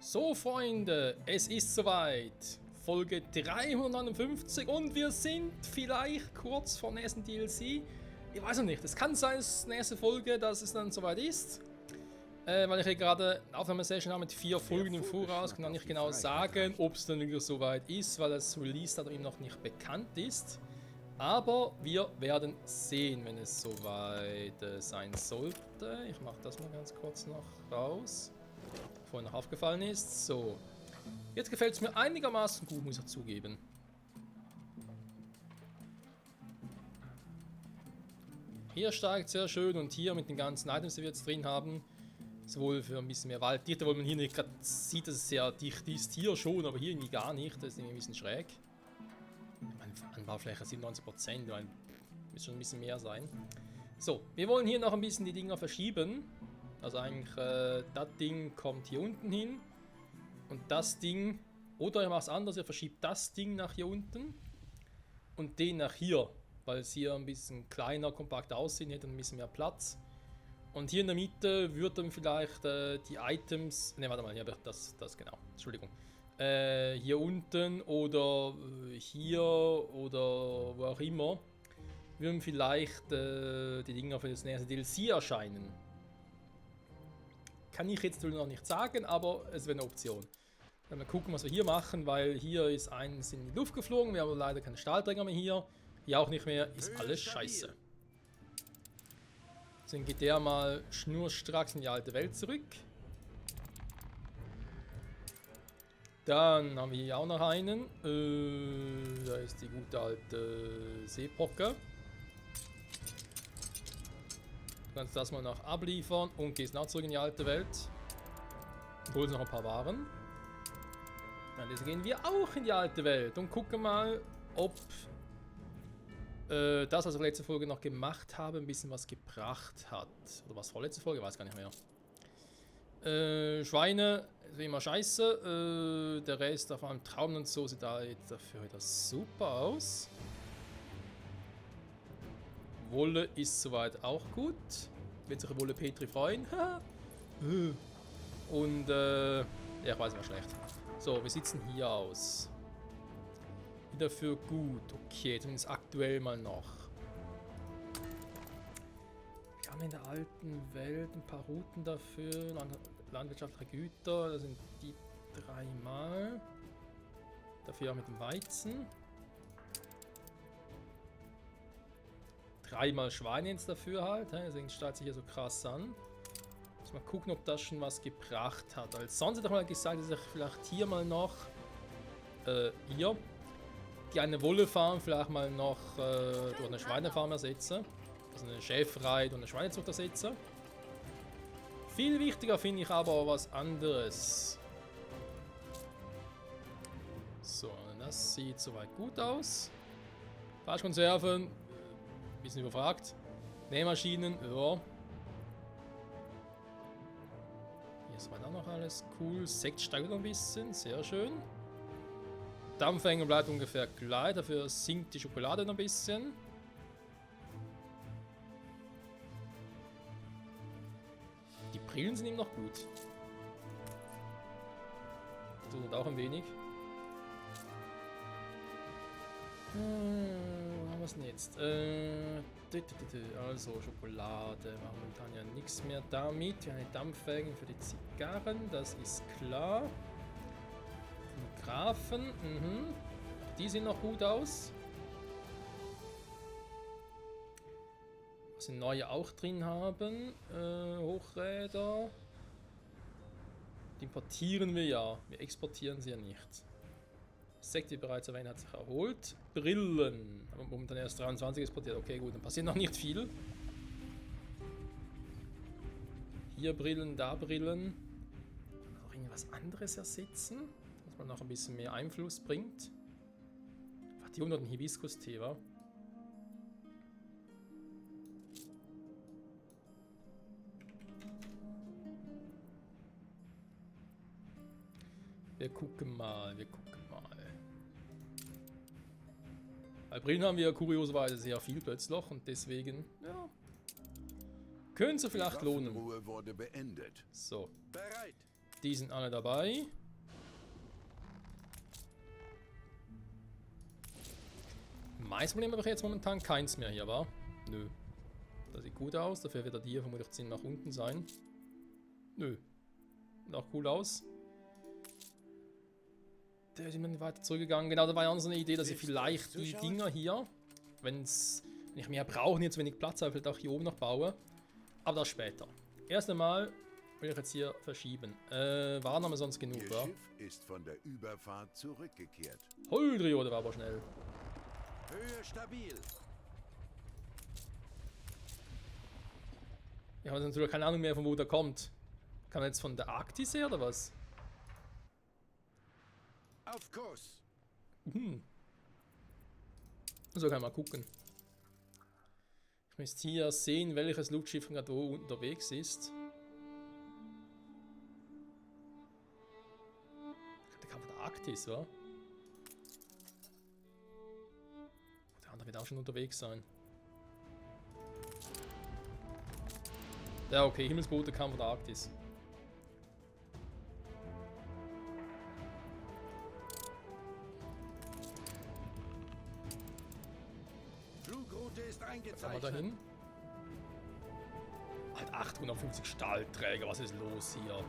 So Freunde, es ist soweit. Folge 359 und wir sind vielleicht kurz vor nächsten DLC. Ich weiß noch nicht, es kann sein, dass nächste Folge, dass es dann soweit ist. Weil ich hier gerade eine Aufnahmesession habe mit 4 Folgen im Voraus, kann ich nicht genau sagen, ob es dann wieder soweit ist, weil das Release-Datum ihm noch nicht bekannt ist. Aber wir werden sehen, wenn es soweit sein sollte. Ich mache das mal ganz kurz noch raus, vorhin noch aufgefallen ist. So, jetzt gefällt es mir einigermaßen gut, muss ich zugeben. Hier steigt sehr schön und hier mit den ganzen Items, die wir jetzt drin haben, sowohl für ein bisschen mehr Walddichte, weil man hier nicht gerade sieht, dass es sehr dicht ist. Hier schon, aber hier irgendwie gar nicht. Das ist irgendwie ein bisschen schräg. Meine Anbaufläche 97%, weil muss schon ein bisschen mehr sein. So, wir wollen hier noch ein bisschen die Dinger verschieben. Also eigentlich, das Ding kommt hier unten hin. Und das Ding, oder ihr macht es anders, ihr verschiebt das Ding nach hier unten. Und den nach hier, weil es hier ein bisschen kleiner, kompakt aussehen, hätte ein bisschen mehr Platz. Und hier in der Mitte wird dann vielleicht die Items, ne warte mal, hier wird das genau, Entschuldigung. Hier unten oder hier oder wo auch immer, würden vielleicht die Dinger für das nächste DLC erscheinen. Kann ich jetzt noch nicht sagen, aber es wäre eine Option. Dann mal gucken, was wir hier machen, weil hier ist eins in die Luft geflogen, wir haben leider keine Stahlträger mehr hier. Hier auch nicht mehr, ist alles scheiße. Dann geht der mal schnurstracks in die alte Welt zurück. Dann haben wir hier auch noch einen. Da ist die gute alte Seepocke. Du kannst das mal noch abliefern und gehst nach zurück in die alte Welt. Und holst noch ein paar Waren. Dann gehen wir auch in die alte Welt und gucken mal, ob das, was ich letzte Folge noch gemacht habe, ein bisschen was gebracht hat. Oder was vorletzte Folge? Weiß gar nicht mehr. Schweine ist wie immer scheiße. Der Rest, vor allem Trauben und so, sieht da jetzt dafür wieder super aus. Wolle ist soweit auch gut. Wird sich Wolle Petri freuen. Und ja, ich weiß, war schlecht. So, wie sieht es denn hier aus? Wieder für gut. Okay, zumindest aktuell mal noch. Wir haben in der alten Welt ein paar Routen dafür. Landwirtschaftliche Güter, das sind die 3 Mal. Dafür auch mit dem Weizen. 3 Mal Schweine jetzt dafür halt. Deswegen startet sich hier so krass an. Muss mal gucken, ob das schon was gebracht hat. Als sonst hätte ich mal gesagt, dass ich vielleicht hier mal noch hier die eine Wollefarm vielleicht mal noch durch eine Schweinefarm ersetze. Also eine Schäferei und eine Schweinezucht ersetze. Viel wichtiger finde ich aber was anderes. So, das sieht soweit gut aus. Fleischkonserven, bisschen überfragt. Nähmaschinen, ja. Hier ist auch noch alles cool. Sekt steigt noch ein bisschen, sehr schön. Dampfhänger bleibt ungefähr gleich, dafür sinkt die Schokolade noch ein bisschen. Die Brillen sind ihm noch gut. Das tut auch ein wenig. Wo haben wir es denn jetzt? Also Schokolade, machen wir momentan ja nichts mehr damit. Wir haben die Dampfwägen für die Zigarren, das ist klar. Grafen, die sehen noch gut aus. Was wir neue auch drin haben, Hochräder. Die importieren wir ja, wir exportieren sie ja nicht. Sekt, wie bereits erwähnt, hat sich erholt. Brillen, haben wir momentan erst 23 exportiert, okay gut, dann passiert noch nicht viel. Hier Brillen, da Brillen. Noch irgendwas anderes ersetzen? Dass man noch ein bisschen mehr Einfluss bringt. Einfach die 100 Hibiskus-Tee, wa? Wir gucken mal, wir gucken mal. Bei Brillen haben wir kurioserweise sehr viel plötzlich und deswegen, ja, könnte es vielleicht lohnen. Waffenruhe wurde beendet. So. Bereit. Die sind alle dabei. Meist Problem habe ich jetzt momentan keins mehr hier, wa? Nö. Das sieht gut aus, dafür wird er hier vermutlich 10 nach unten sein. Nö. Sieht auch cool aus. Der ist immer weiter zurückgegangen. Genau, da war ja auch so eine Idee, dass ich vielleicht die Dinger hier, wenn ich mehr brauche, nicht zu wenig Platz habe, vielleicht auch hier oben noch baue. Aber das später. Erst einmal will ich jetzt hier verschieben. Waren aber sonst genug, Ihr wa? Schiff ist von der Überfahrt zurückgekehrt. Holdrio, der war aber schnell. Höhe stabil. Ich habe natürlich keine Ahnung mehr, von wo der kommt. Kann er jetzt von der Arktis her, oder was? Auf Kurs. So kann man mal gucken. Ich müsste hier sehen, welches Luftschiff gerade wo unterwegs ist. Der kam von der Arktis, wa? Der andere wird auch schon unterwegs sein. Ja, okay, Himmelsbote kam von der Arktis. Flugroute ist Fahren wir eingezeichnet. dahin? Halt 850 Stahlträger, was ist los hier?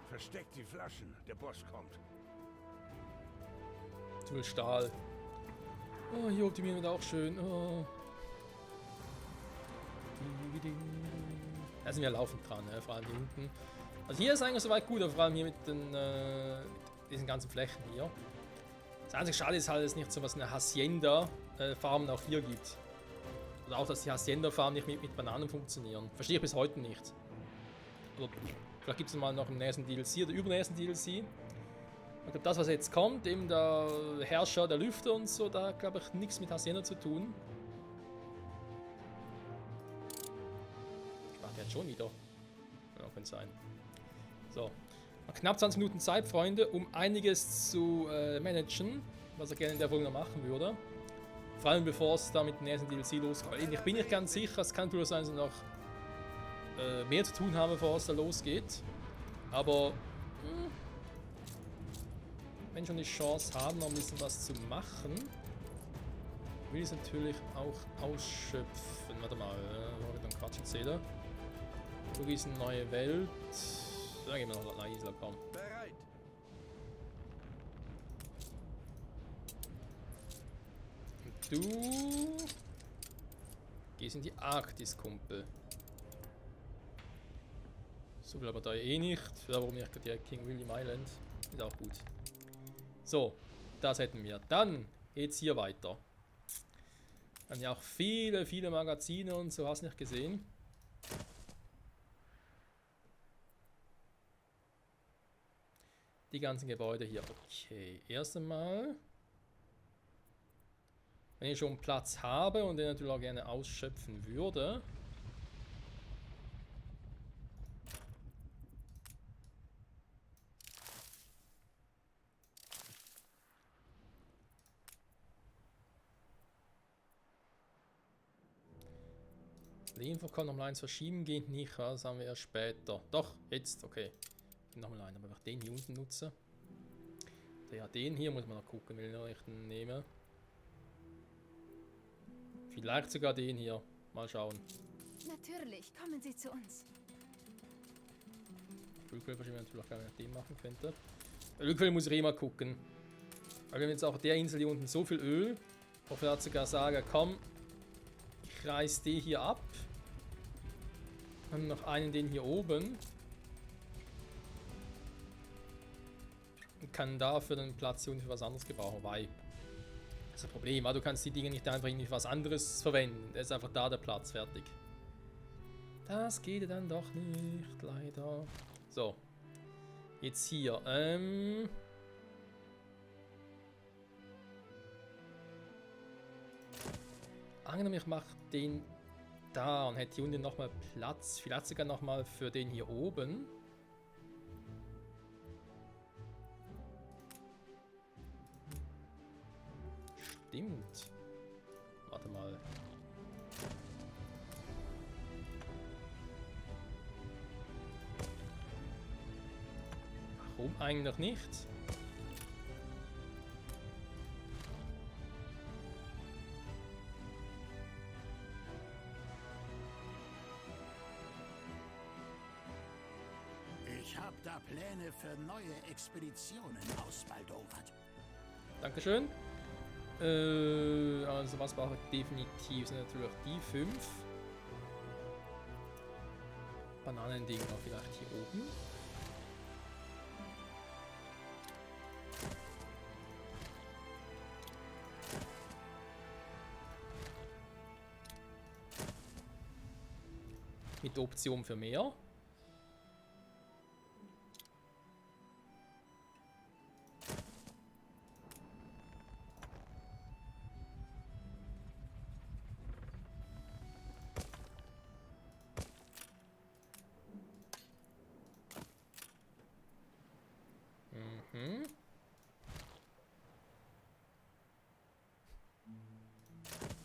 Versteckt die Flaschen. Der Boss kommt. Zu viel Stahl. Oh, hier optimieren wir auch schön. Oh. Da sind wir laufend dran, ne? Vor allem hier unten. Also hier ist eigentlich soweit gut, aber vor allem hier mit den diesen ganzen Flächen hier. Das einzige Schade ist halt, dass es nicht so was eine Hacienda-Farmen auch hier gibt. Oder auch, dass die Hacienda-Farmen nicht mit Bananen funktionieren. Verstehe ich bis heute nicht. Oder vielleicht gibt es mal noch im nächsten DLC oder übernächsten DLC. Ich glaube, das, was jetzt kommt, eben der Herrscher der Lüfte und so, da glaube ich nichts mit Hacienda zu tun. Ich mache jetzt schon wieder. Ja, könnte sein. So. Knapp 20 Minuten Zeit, Freunde, um einiges zu managen, was er gerne in der Folge noch machen würde. Vor allem bevor es da mit dem nächsten DLC losgeht. Ich bin nicht ganz sicher, es kann durchaus sein, dass ich noch mehr zu tun habe, bevor es da losgeht. Aber wenn schon die Chance haben, noch ein bisschen was zu machen, will ich es natürlich auch ausschöpfen. Warte mal, wo ich dann Quatsch erzähle. Wo ist eine neue Welt? Da gehen wir noch nach Isla, komm. Bereit. Und du gehst in die Arktis, Kumpel. So will aber da eh nicht. Ja, warum nicht direkt King William Island? Ist auch gut. So, das hätten wir. Dann geht's hier weiter. Dann ja auch viele, viele Magazine und so, hast du nicht gesehen. Die ganzen Gebäude hier. Okay, erst einmal. Wenn ich schon Platz habe und den natürlich auch gerne ausschöpfen würde. Lehmverkauf nochmal eins verschieben geht nicht, das haben wir erst später. Doch, jetzt, okay. Nochmal einen, aber ich den hier unten nutze. Ja, den hier muss man noch gucken, will ich den nehmen. Vielleicht sogar den hier. Mal schauen. Natürlich, kommen Sie zu uns. Ölquelle wahrscheinlich natürlich auch gerne mit dem machen könnte. Ölquelle muss ich eh mal gucken. Weil wir haben jetzt auf der Insel hier unten so viel Öl. Ich werde sogar sagen, komm, ich reiß die hier ab. Dann noch einen den hier oben. Und kann dafür den Platz hier unten für was anderes gebrauchen, weil das ist ein Problem, weil du kannst die Dinge nicht einfach irgendwie für was anderes verwenden. Da ist einfach da der Platz, fertig. Das geht dann doch nicht, leider. So. Jetzt hier, angenommen, ich mache den da und hätte hier unten nochmal Platz. Vielleicht sogar nochmal für den hier oben. Stimmt. Warte mal. Warum eigentlich nicht? Ich habe da Pläne für neue Expeditionen ausbaldowert. Dankeschön. Also was brauche ich definitiv? Sind natürlich die 5. Bananendinger vielleicht hier oben. Mit Option für mehr.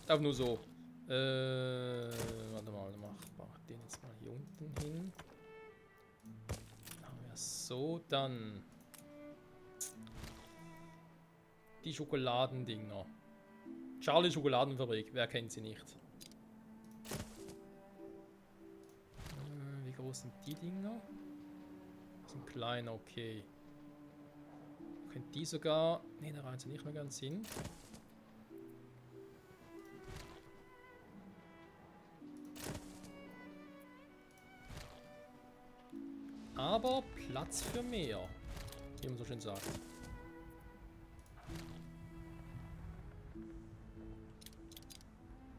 Aber nur so. Warte mal, mach den jetzt mal hier unten hin. Dann haben wir so, dann die Schokoladendinger. Charlie Schokoladenfabrik, wer kennt sie nicht? Wie groß sind die Dinger? Sind klein, okay. Könnt die sogar. Ne, da rein sie nicht mehr ganz hin. Aber Platz für mehr, wie man so schön sagt.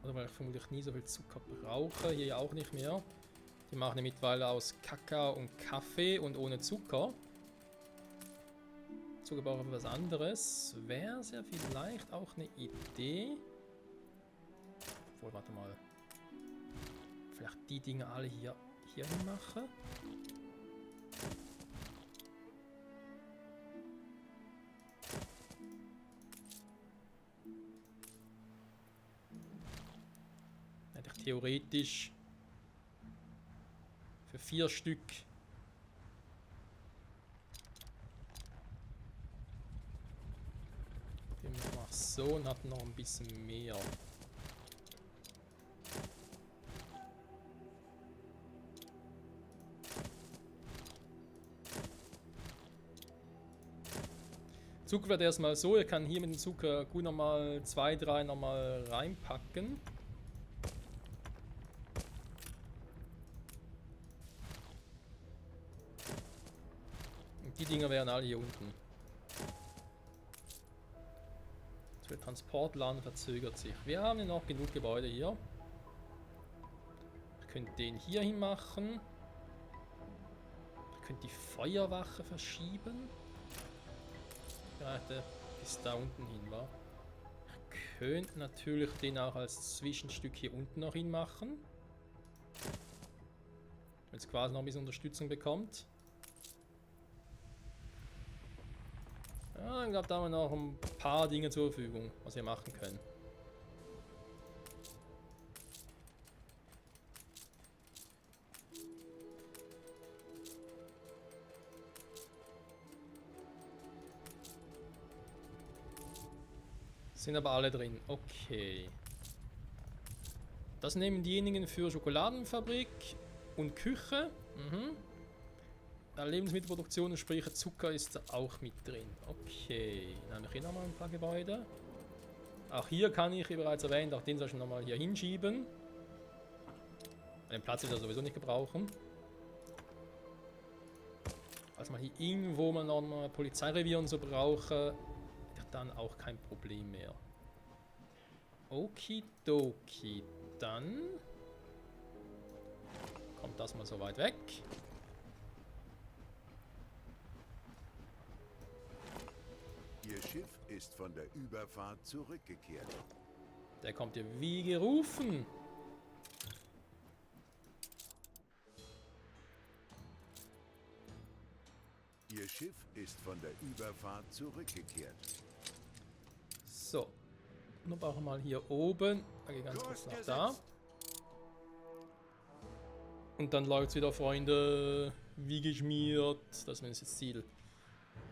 Oder weil ich vermutlich nie so viel Zucker brauche, hier ja auch nicht mehr. Die machen eine mittlerweile aus Kakao und Kaffee und ohne Zucker. Zucker brauche ich was anderes. Wäre es ja vielleicht auch eine Idee. Obwohl, warte mal. Vielleicht die Dinge alle hier hin mache. Hätte ich theoretisch für 4 Stück den mach so und hat noch ein bisschen mehr. Zucker wird erstmal so, ihr kann hier mit dem Zucker gut nochmal 2, 3 nochmal reinpacken. Und die Dinger wären alle hier unten. Der Transportladen verzögert sich. Wir haben ja noch genug Gebäude hier. Ich könnte den hier hin machen. Ich könnte die Feuerwache verschieben. Gerade bis da unten hin war. Ich könnte natürlich den auch als Zwischenstück hier unten noch hin machen. Wenn es quasi noch ein bisschen Unterstützung bekommt. Ja, ich glaube, da haben wir noch ein paar Dinge zur Verfügung, was wir machen können. Sind aber alle drin. Okay. Das nehmen diejenigen für Schokoladenfabrik und Küche. Lebensmittelproduktion, sprich Zucker ist auch mit drin. Okay. Dann habe ich hier nochmal ein paar Gebäude. Auch hier kann ich, wie bereits erwähnt, auch den soll ich nochmal hier hinschieben. Den Platz wird er sowieso nicht gebrauchen. Als man hier irgendwo mal noch ein Polizeirevier und so brauche, dann auch kein Problem mehr. Okidoki, dann kommt das mal so weit weg. Ihr Schiff ist von der Überfahrt zurückgekehrt. Der kommt hier wie gerufen. Ihr Schiff ist von der Überfahrt zurückgekehrt. So. Nur brauchen wir mal hier oben. Da gehe ganz kurz nach da. Und dann läuft es wieder, Freunde. Wie geschmiert. Das ist das Ziel.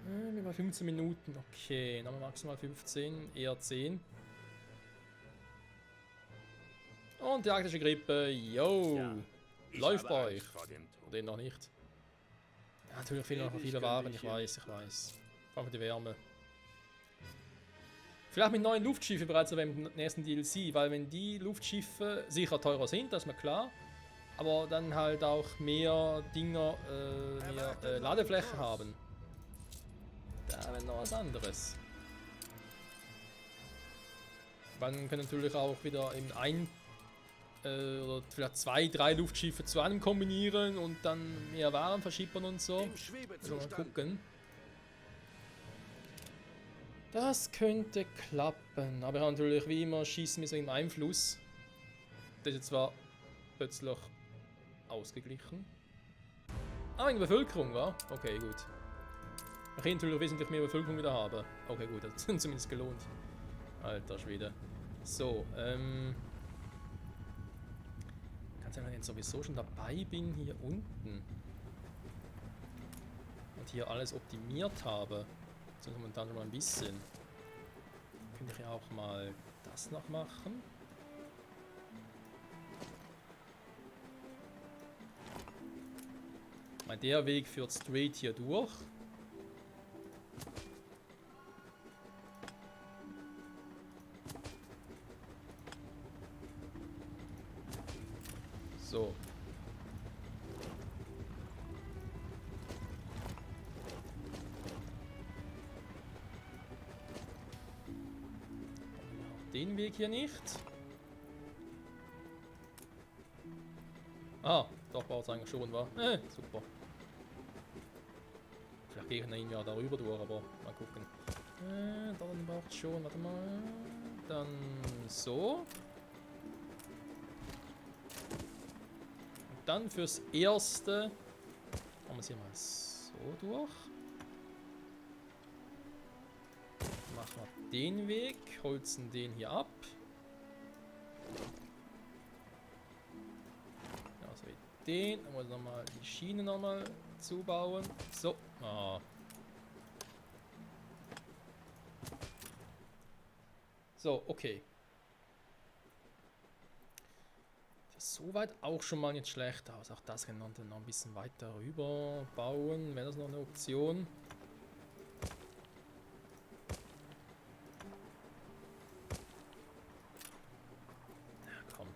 Wir haben 15 Minuten. Okay, dann haben wir maximal 15, eher 10. Und die arktische Grippe, yo! Ja, ich Läuft habe bei euch. Angst vor dem Tod. Oder noch nicht. Ja, natürlich fehlen noch viele Waren, ich weiß. Vor allem die Wärme. Vielleicht mit neuen Luftschiffen bereits aber im nächsten DLC, weil wenn die Luftschiffe sicher teurer sind, das ist mir klar, aber dann halt auch mehr Dinger, mehr Ladefläche haben. Da wäre noch was anderes. Man kann natürlich auch wieder in oder vielleicht 2, 3 Luftschiffe zu einem kombinieren und dann mehr Waren verschippern und so. Im Also mal Schwebezustand. gucken. Das könnte klappen, aber natürlich wie immer schießen wir so im Einfluss. Das ist jetzt zwar plötzlich ausgeglichen. Ah, in der Bevölkerung, war? Okay, gut. Ich kann natürlich wesentlich mehr Bevölkerung wieder haben. Okay, gut, das hat zumindest gelohnt. Alter Schwede. So, kann sein, wenn ich jetzt sowieso schon dabei bin hier unten. Und hier alles optimiert habe. So momentan schon mal ein bisschen. Könnte ich ja auch mal das noch machen. Weil der Weg führt straight hier durch. So. Den Weg hier nicht. Ah, doch war es eigentlich schon, war. Super. Vielleicht gehe ich ihn ja darüber durch, aber mal gucken. Dann braucht es schon, warte mal. Dann so. Und dann fürs Erste machen wir es hier mal so durch. Machen wir den Weg, holzen den hier ab. Ja, so wie den. Dann muss ich nochmal die Schiene nochmal zubauen. So. Ah. So, okay. Soweit auch schon mal nicht schlecht aus. Auch das kann man dann noch ein bisschen weiter rüber bauen. Wäre das noch eine Option? Ja, komm.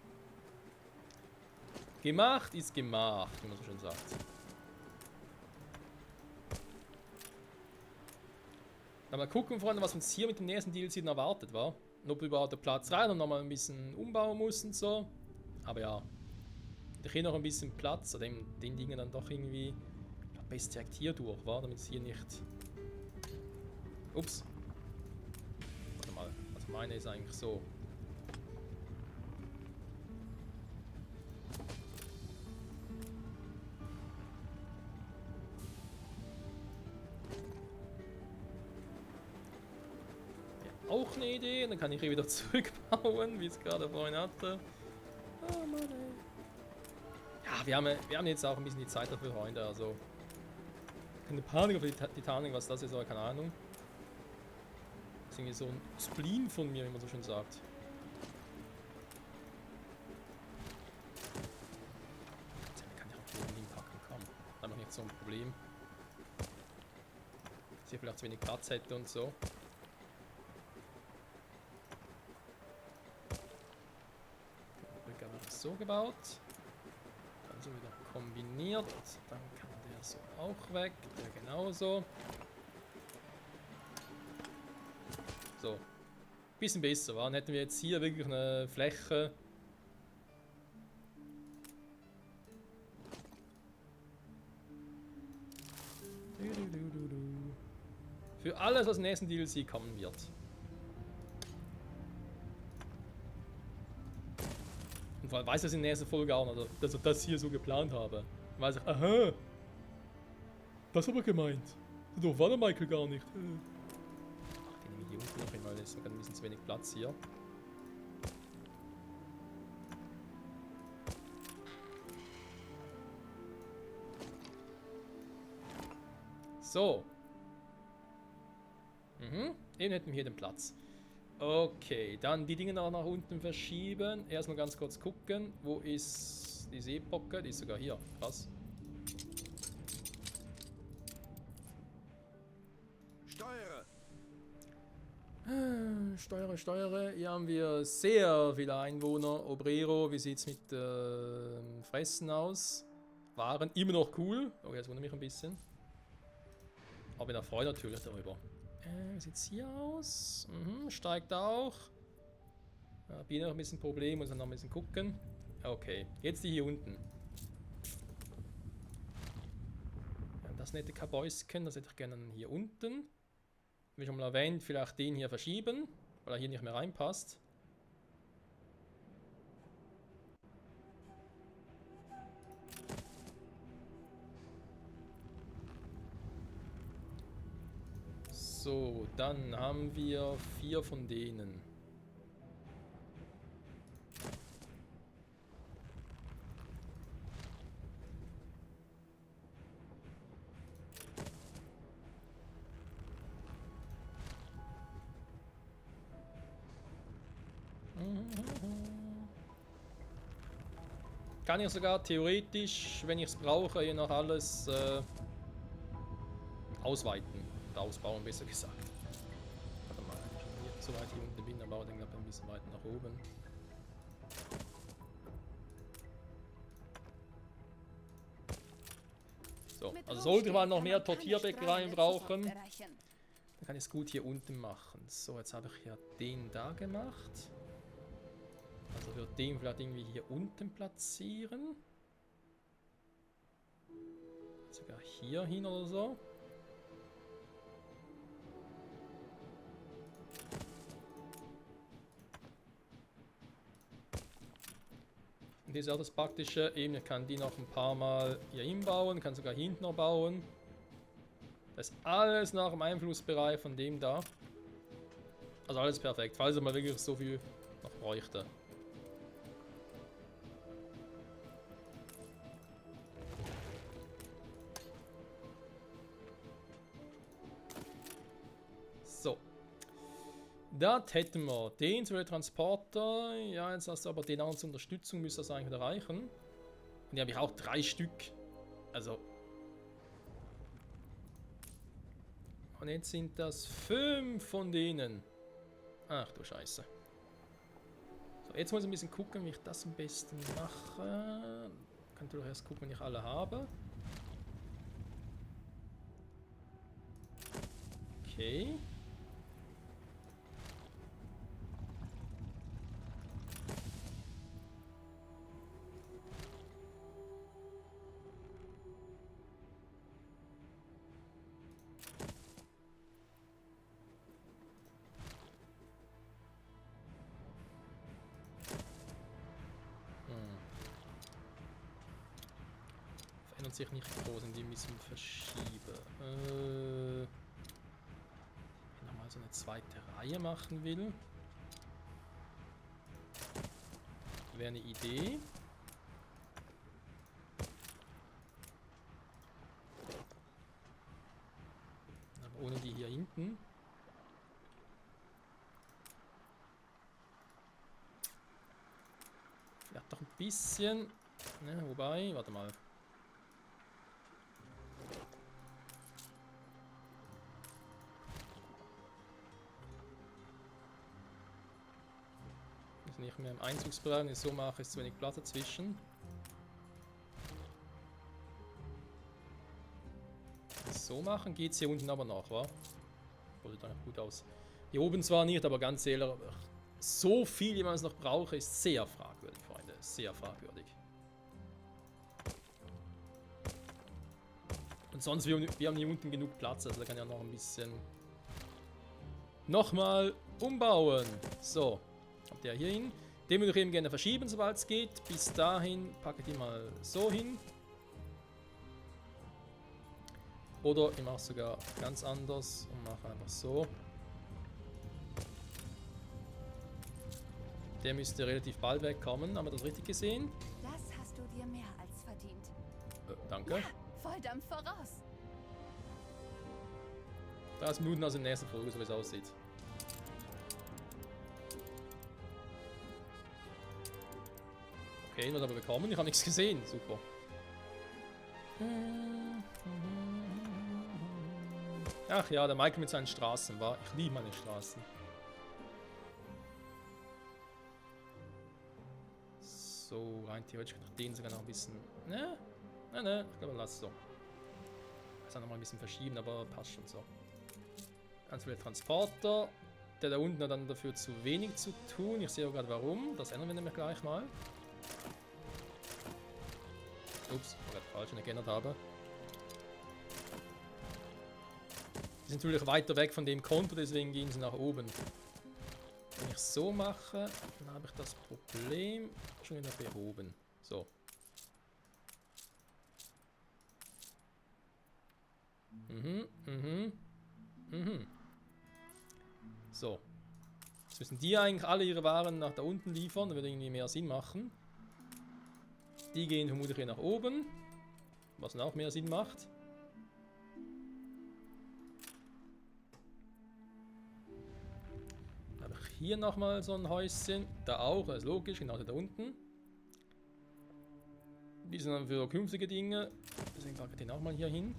Gemacht ist gemacht, wie man so schön sagt. Dann mal gucken, Freunde, was uns hier mit dem nächsten DLC dann erwartet, war. Und ob überhaupt der Platz rein und nochmal ein bisschen umbauen muss und so. Aber ja, ich habe noch ein bisschen Platz, an den Dingen dann doch irgendwie best direkt hier durch, war, damit es hier nicht... Ups. Warte mal, also meine ist eigentlich so. Ja, auch eine Idee, dann kann ich hier wieder zurückbauen, wie es gerade vorhin hatte. Oh Mann, ey. Ja, wir haben jetzt auch ein bisschen die Zeit dafür, Freunde, also... Keine Panik auf die Titanic, was das ist, aber keine Ahnung. Das ist irgendwie so ein Spleen von mir, wie man so schön sagt. Kann ich auch hier hinpacken, komm. Einfach nicht so ein Problem. Dass hier vielleicht zu wenig Platz hätte und so. Die Brücke habe ich so gebaut. Dann so wieder kombiniert. Dann kann der so auch weg. Der genauso. So. Bisschen besser, war. Dann hätten wir jetzt hier wirklich eine Fläche. Für alles, was im nächsten DLC kommen wird. Und vor allem weiß ich das in der nächsten Folge auch noch, also, dass ich das hier so geplant habe. Dann weiß ich, aha, das habe ich gemeint. Doch war der Michael gar nicht. Ach, die nehme ich hier unten noch hin, weil es ist sogar ein bisschen zu wenig Platz hier. So. Mhm. Eben hätten wir hier den Platz. Okay, dann die Dinge nach unten verschieben. Erstmal ganz kurz gucken. Wo ist die Seepocke? Die ist sogar hier. Krass. Steuere! Steuere. Hier haben wir sehr viele Einwohner. Obrero, wie sieht es mit Fressen aus? Waren immer noch cool. Oh, jetzt wundert mich ein bisschen. Aber bin erfreut natürlich darüber. Wie sieht es hier aus? Steigt auch. Ja, bin noch ein bisschen Problem, muss noch ein bisschen gucken. Okay, jetzt die hier unten. Ja, das nette Kabäusken, das hätte ich gerne hier unten. Wie schon mal erwähnt, vielleicht den hier verschieben, weil er hier nicht mehr reinpasst. So, dann haben wir 4 von denen. Kann ich sogar theoretisch, wenn ich es brauche, hier noch alles ausweiten. Oder ausbauen, besser gesagt. Warte mal, wenn ich hier so weit hier unten bin, dann baue ich den ein bisschen weiter nach oben. So, also sollte man noch mehr Tortierbäckereien brauchen, dann kann ich es gut hier unten machen. So, jetzt habe ich ja den da gemacht. Also würde den vielleicht irgendwie hier unten platzieren. Sogar hier hin oder so. Und das ist auch das Praktische, eben ich kann die noch ein paar Mal hier hinbauen, kann sogar hinten noch bauen. Das ist alles nach dem Einflussbereich von dem da. Also alles perfekt, falls er mal wirklich so viel noch bräuchte. So. Das hätten wir. Den Transporter. Ja, jetzt hast du aber den als Unterstützung, müsste das eigentlich wieder reichen. Und die habe ich auch 3 Stück. Also. Und jetzt sind das 5 von denen. Ach du Scheiße. So, jetzt muss ich ein bisschen gucken, wie ich das am besten mache. Ich kann natürlich erst gucken, wenn ich alle habe. Okay. Verändert sich nicht groß, indem ich es verschiebe. Wenn ich mal so eine zweite Reihe machen will, wäre eine Idee. Aber ohne die hier hinten. Ja, doch ein bisschen. Ne, wobei, warte mal. Nicht mehr im Einzugsbereich, wenn ich so mache, ist zu wenig Platz dazwischen. So machen geht es hier unten aber noch, wa? Wollte da noch gut aus. Hier oben zwar nicht, aber ganz ehrlich, so viel, wie man es noch brauche, ist sehr fragwürdig, Freunde. Sehr fragwürdig. Und sonst, wir haben hier unten genug Platz, also da kann ja noch ein bisschen nochmal umbauen. So. Kommt der hier hin. Den würde ich eben gerne verschieben, sobald es geht. Bis dahin packe ich die mal so hin. Oder ich mache es sogar ganz anders und mache einfach so. Der müsste relativ bald wegkommen. Haben wir das richtig gesehen? Das hast du dir mehr als verdient. Danke. Ja, Volldampf voraus. 30 Minuten also in der nächsten Folge, so wie es aussieht. Okay, wird aber bekommen. Ich habe nichts gesehen. Super. Ach ja, der Michael mit seinen Straßen war. Ich liebe meine Straßen. So, rein theoretisch kann ich den sogar noch ein bisschen. Ne? Ne, ich glaube, lass es so. Ich kann noch mal ein bisschen verschieben, aber passt schon so. Ganz viele Transporter. Der da unten hat dann dafür zu wenig zu tun. Ich sehe auch gerade warum. Das ändern wir nämlich gleich mal. Ups, ich gerade falsch, wenn ich geändert habe. Die sind natürlich weiter weg von dem Konto, deswegen gehen sie nach oben. Wenn ich so mache, dann habe ich das Problem schon wieder behoben. So. So. Jetzt müssen die eigentlich alle ihre Waren nach da unten liefern, das würde irgendwie mehr Sinn machen. Die gehen vermutlich hier nach oben, was dann auch mehr Sinn macht. Dann habe ich hier nochmal so ein Häuschen, da auch, das ist logisch, genau da unten. Die sind dann für künftige Dinge, deswegen packe ich den auch mal hier hin.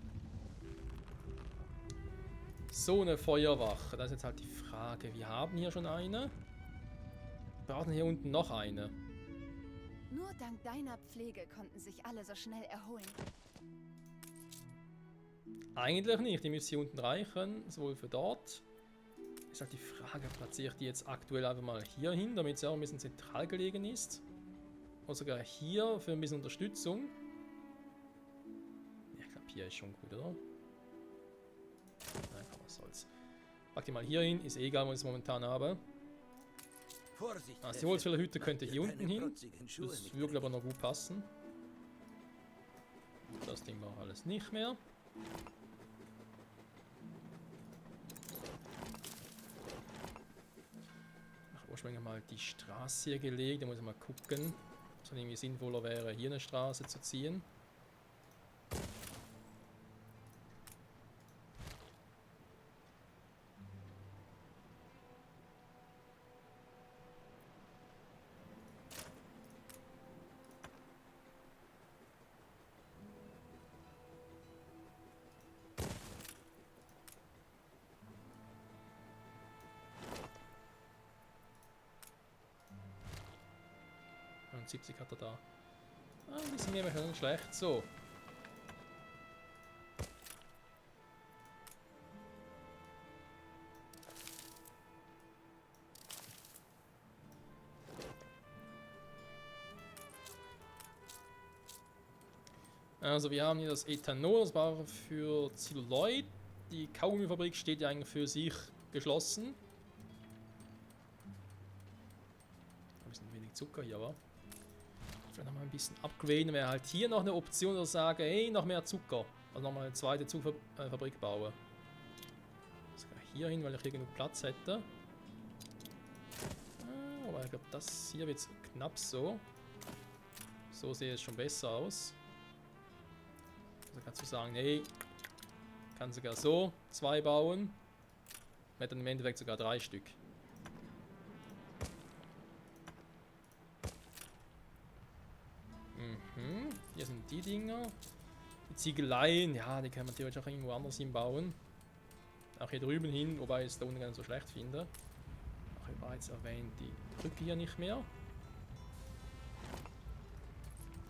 So eine Feuerwache, das ist jetzt halt die Frage, wir haben hier schon eine. Wir brauchen hier unten noch eine. Nur dank deiner Pflege konnten sich alle so schnell erholen. Eigentlich nicht, die müssen hier unten reichen, sowohl für dort. Ist halt die Frage, platziere ich die jetzt aktuell einfach mal hier hin, damit sie auch ein bisschen zentral gelegen ist. Oder sogar hier für ein bisschen Unterstützung. Ja, ich glaube, hier ist schon gut, oder? Nein, was soll's. Pack die mal hier hin, ist eh egal, wo ich es momentan habe. Die Holzfällerhütte könnte hier unten hin. Das würde aber noch gut passen. Das Ding war alles nicht mehr. Ich habe ursprünglich mal die Straße hier gelegt. Da muss ich mal gucken, ob es irgendwie sinnvoller wäre, hier eine Straße zu ziehen. Und 70 hat er da. Ein bisschen mehr wäre schon schlecht. So. Also wir haben hier das Ethanol, das war für Zelluloid. Die Kaugummifabrik steht ja eigentlich für sich geschlossen. Ein bisschen wenig Zucker hier, aber vielleicht noch mal ein bisschen upgraden. Wäre halt hier noch eine Option, dass ich sage, hey, noch mehr Zucker. Also nochmal eine zweite Zuckerfabrik baue. Sogar hier hin, weil ich hier genug Platz hätte. Aber ich glaube, das hier wird knapp so. So sieht es schon besser aus. Also kannst du sagen, hey, kann sogar so 2 bauen. Hätte dann im Endeffekt sogar 3 Stück. Hier sind die Dinger. Die Ziegeleien, ja, die kann man theoretisch auch irgendwo anders hinbauen. Auch hier drüben hin, wobei ich es da unten gar nicht so schlecht finde. Auch hier bereits erwähnt, die Brücke hier nicht mehr.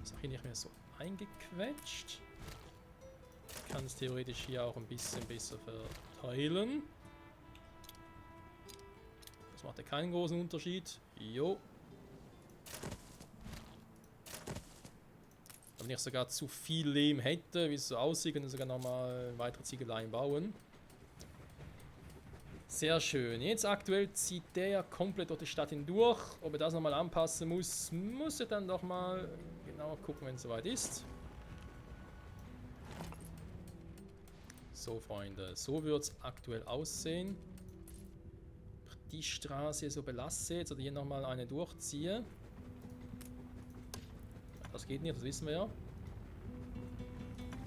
Ist auch hier nicht mehr so eingequetscht. Ich kann es theoretisch hier auch ein bisschen besser verteilen. Das macht ja keinen großen Unterschied. Jo. Wenn ich sogar zu viel Lehm hätte, wie es so aussieht, könnte ich sogar nochmal weitere Ziegeleien bauen. Sehr schön. Jetzt aktuell zieht der ja komplett durch die Stadt hindurch. Ob er das nochmal anpassen muss, muss ich dann doch mal genauer gucken, wenn es soweit ist. So, Freunde, so wird es aktuell aussehen. Die Straße hier so belasse jetzt oder hier nochmal eine durchziehe. Das geht nicht, das wissen wir ja.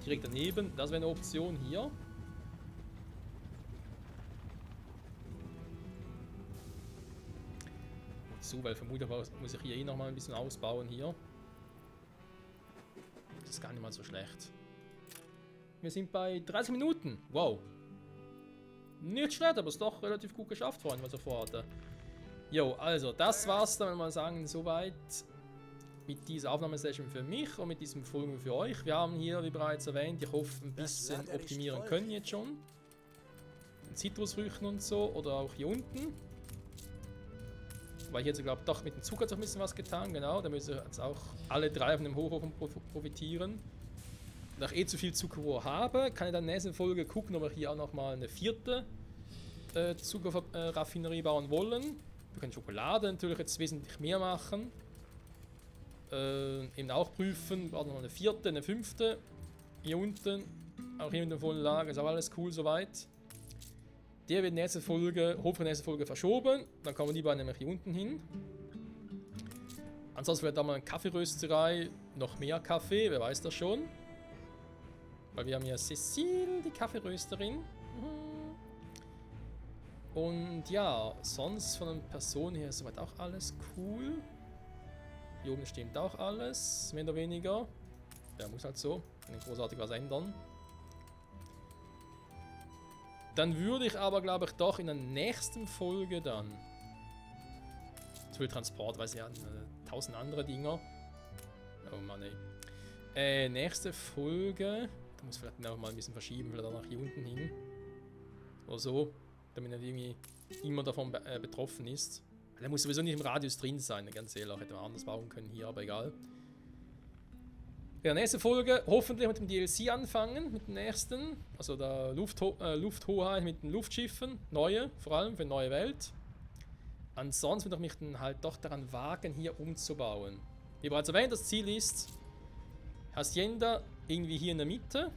Direkt daneben, das wäre eine Option hier. zu, weil vermutlich muss ich hier eh nochmal ein bisschen ausbauen hier. Das ist gar nicht mal so schlecht. Wir sind bei 30 Minuten. Wow. Nicht schlecht, aber es ist doch relativ gut geschafft, Freunde, was ich vorhatte. Jo, also, das war's dann, wenn wir mal sagen, soweit mit dieser Aufnahmesession für mich und mit diesem Folgen für euch. Wir haben hier, wie bereits erwähnt, ich hoffe, ein bisschen optimieren können jetzt schon. Zitrusfrüchten und so, oder auch hier unten. Weil hier jetzt, glaube ich, doch mit dem Zucker hat sich ein bisschen was getan, genau. Da müssen jetzt auch alle 3 von dem Hochofen profitieren. Da ich eh zu viel Zuckerrohr habe, kann ich dann in der nächsten Folge gucken, ob wir hier auch nochmal eine 4. Zuckerraffinerie bauen wollen. Wir können Schokolade natürlich jetzt wesentlich mehr machen. Eben auch prüfen, wir brauchen noch eine 4., eine 5. Hier unten, auch hier in der vollen Lage, ist auch alles cool soweit. Der wird nächste Folge, hoffentlich nächste Folge verschoben. Dann kommen die beiden nämlich hier unten hin. Ansonsten wird da mal eine Kaffeerösterei, noch mehr Kaffee, wer weiß das schon. Weil wir haben ja Cecile, die Kaffeerösterin. Und ja, sonst von den Personen her ist soweit auch alles cool. Hier oben stimmt auch alles, mehr oder weniger. Ja, muss halt so, kann nicht großartig was ändern. Dann würde ich aber, glaube ich, doch in der nächsten Folge dann... Zu viel Transport, weil es ja 1000 andere Dinger. Oh Mann, ey. Nächste Folge... Da muss ich vielleicht noch mal ein bisschen verschieben, vielleicht auch nach hier unten hin. Oder so. Damit er irgendwie immer davon betroffen ist. Der muss sowieso nicht im Radius drin sein, ganz ehrlich. Hätte man anders bauen können hier, aber egal. Ja, nächste Folge hoffentlich mit dem DLC anfangen, mit dem nächsten. Also der Lufthoheit mit den Luftschiffen. Neue, vor allem für eine neue Welt. Ansonsten würde ich mich dann halt doch daran wagen, hier umzubauen. Wie bereits erwähnt, das Ziel ist Hacienda irgendwie hier in der Mitte.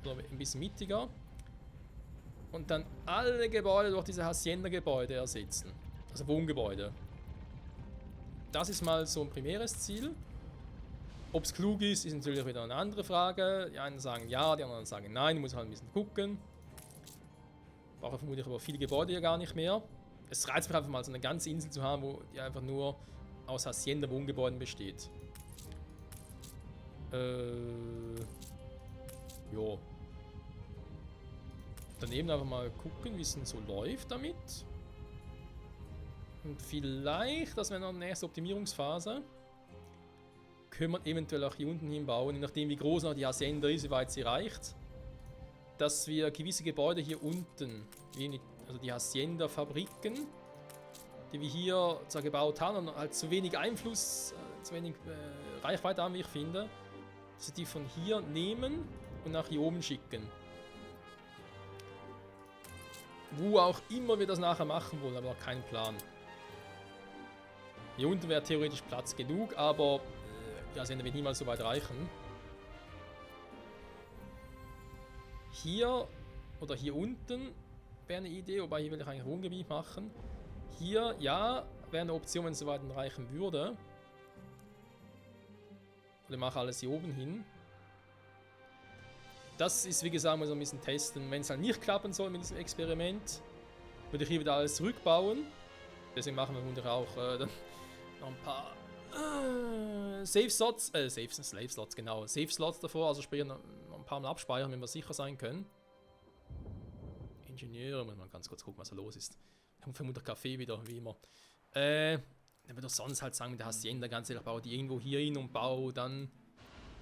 Oder ein bisschen mittiger. Und dann alle Gebäude durch diese Hacienda-Gebäude ersetzen. Also Wohngebäude. Das ist mal so ein primäres Ziel. Ob es klug ist, ist natürlich wieder eine andere Frage. Die einen sagen ja, die anderen sagen nein, muss halt ein bisschen gucken. Brauche vermutlich aber viele Gebäude ja gar nicht mehr. Es reizt mich einfach mal, so eine ganze Insel zu haben, wo die einfach nur aus Hacienda-Wohngebäuden besteht. Jo. Daneben einfach mal gucken, wie es denn so läuft damit. Und vielleicht, das wäre noch eine nächste Optimierungsphase, können wir eventuell auch hier unten hinbauen, je nachdem wie groß noch die Hacienda ist, wie weit sie reicht, dass wir gewisse Gebäude hier unten, also die Hacienda-Fabriken, die wir hier zwar gebaut haben und halt zu wenig Einfluss, zu wenig Reichweite haben, wie ich finde, dass wir die von hier nehmen und nach hier oben schicken. Wo auch immer wir das nachher machen wollen, aber noch keinen Plan. Hier unten wäre theoretisch Platz genug, aber die Hacienda wird niemals so weit reichen. Hier oder hier unten wäre eine Idee, wobei hier will ich eigentlich Wohngebiet machen. Hier, ja, wäre eine Option, wenn es so weit reichen würde. Ich mache alles hier oben hin. Das ist, wie gesagt, muss ich ein bisschen testen. Wenn es halt nicht klappen soll mit diesem Experiment, würde ich hier wieder alles zurückbauen. Deswegen machen wir natürlich auch dann noch ein paar Safe Slots davor, also sprich noch ein paar Mal abspeichern, wenn wir sicher sein können. Ingenieure, muss man ganz kurz gucken, was da los ist. Ich habe vermutlich Kaffee wieder, wie immer. Dann würde ich sonst halt sagen, mit der Hacienda ganz ehrlich, baue die irgendwo hier hin und baue dann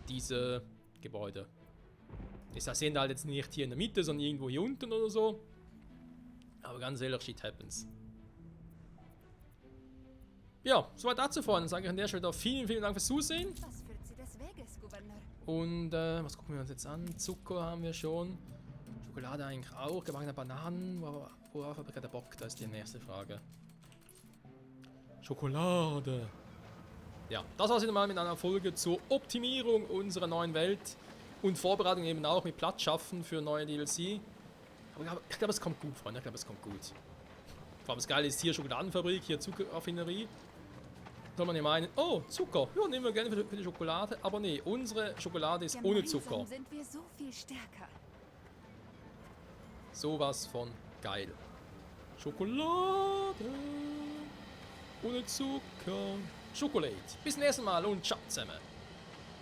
diese Gebäude. Das Hacienda halt jetzt nicht hier in der Mitte, sondern irgendwo hier unten oder so. Aber ganz ehrlich, shit happens. Ja, soweit dazu, Freunde. Dann sage ich an der Stelle wieder vielen, vielen Dank fürs Zusehen. Was führt sie des Weges, Gouverneur? Und was gucken wir uns jetzt an? Zucker haben wir schon. Schokolade eigentlich auch. Gebackene Bananen. Worauf habe ich gerade Bock? Das ist die nächste Frage. Schokolade. Ja, das war's wieder mal mit einer Folge zur Optimierung unserer neuen Welt. Und Vorbereitung eben auch mit Platz schaffen für neue DLC. Aber ich glaube, es kommt gut, Freunde. Ich glaube, es kommt gut. Vor allem das Geile ist hier Schokoladenfabrik, hier Zuckerraffinerie. Soll man ja meinen, oh, Zucker. Ja, nehmen wir gerne für die Schokolade. Aber nee, unsere Schokolade ist ohne Zucker. Gemeinsam sind wir so viel stärker. Sowas von geil. Schokolade. Ohne Zucker. Schokolade. Bis zum nächsten Mal und ciao zusammen.